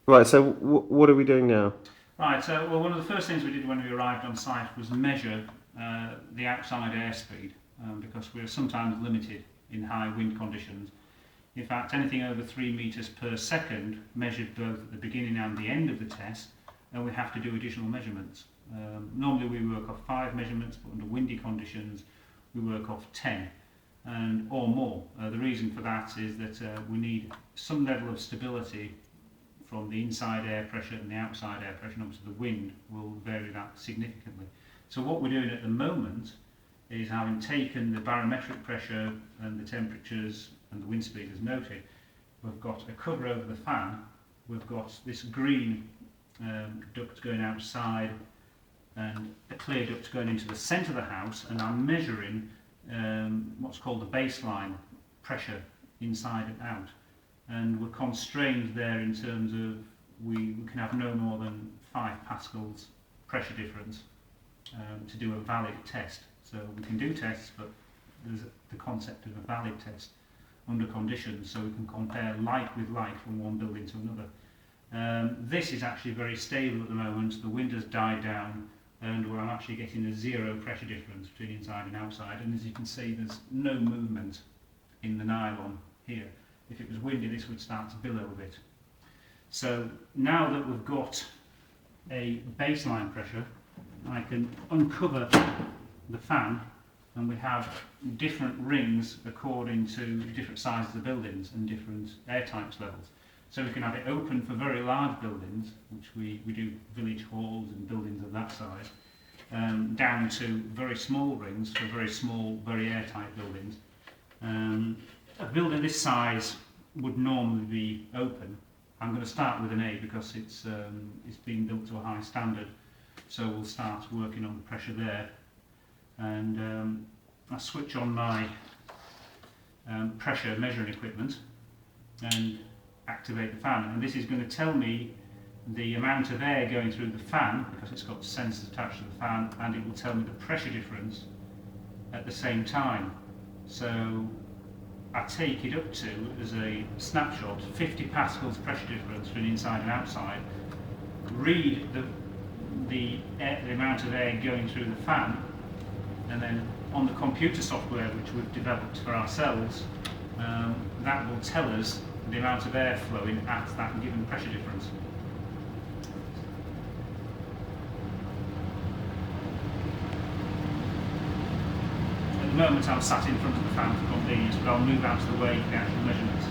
Right, so what are we doing now? Right, well, one of the first things we did when we arrived on site was measure the outside airspeed, because we are sometimes limited in high wind conditions. In fact, anything over 3 metres per second measured both at the beginning and the end of the test, and we have to do additional measurements. Normally we work off 5 measurements, but under windy conditions we work off 10 or more. The reason for that is that we need some level of stability from the inside air pressure and the outside air pressure, and obviously the wind will vary that significantly. So what we're doing at the moment is, having taken the barometric pressure and the temperatures and the wind speed as noted, we've got a cover over the fan, we've got this green duct going outside and a clear duct going into the centre of the house, and I'm measuring what's called the baseline pressure inside and out. And we're constrained there in terms of we can have no more than 5 pascals pressure difference to do a valid test. So we can do tests, but there's the concept of a valid test under conditions, so we can compare like with like from one building to another. This is actually very stable at the moment. The wind has died down, and where I'm actually getting a 0 pressure difference between inside and outside, and as you can see there's no movement in the nylon here. If it was windy, this would start to billow a bit. So now that we've got a baseline pressure, I can uncover the fan, and we have different rings according to different sizes of buildings and different air types levels. So we can have it open for very large buildings, which we do village halls and buildings of that size, down to very small rings for very small, very airtight buildings. A building this size would normally be open. I'm going to start with an A because it's been built to a high standard, so we'll start working on the pressure there. And I switch on my pressure measuring equipment and activate the fan, and this is going to tell me the amount of air going through the fan because it's got sensors attached to the fan, and it will tell me the pressure difference at the same time. So I take it up to, as a snapshot, 50 pascals pressure difference between inside and outside, read the amount of air going through the fan, and then on the computer software which we've developed for ourselves, that will tell us the amount of air flowing at that given pressure difference. At the moment I'm sat in front of the fan for convenience, but I'll move out of the way for the actual measurements.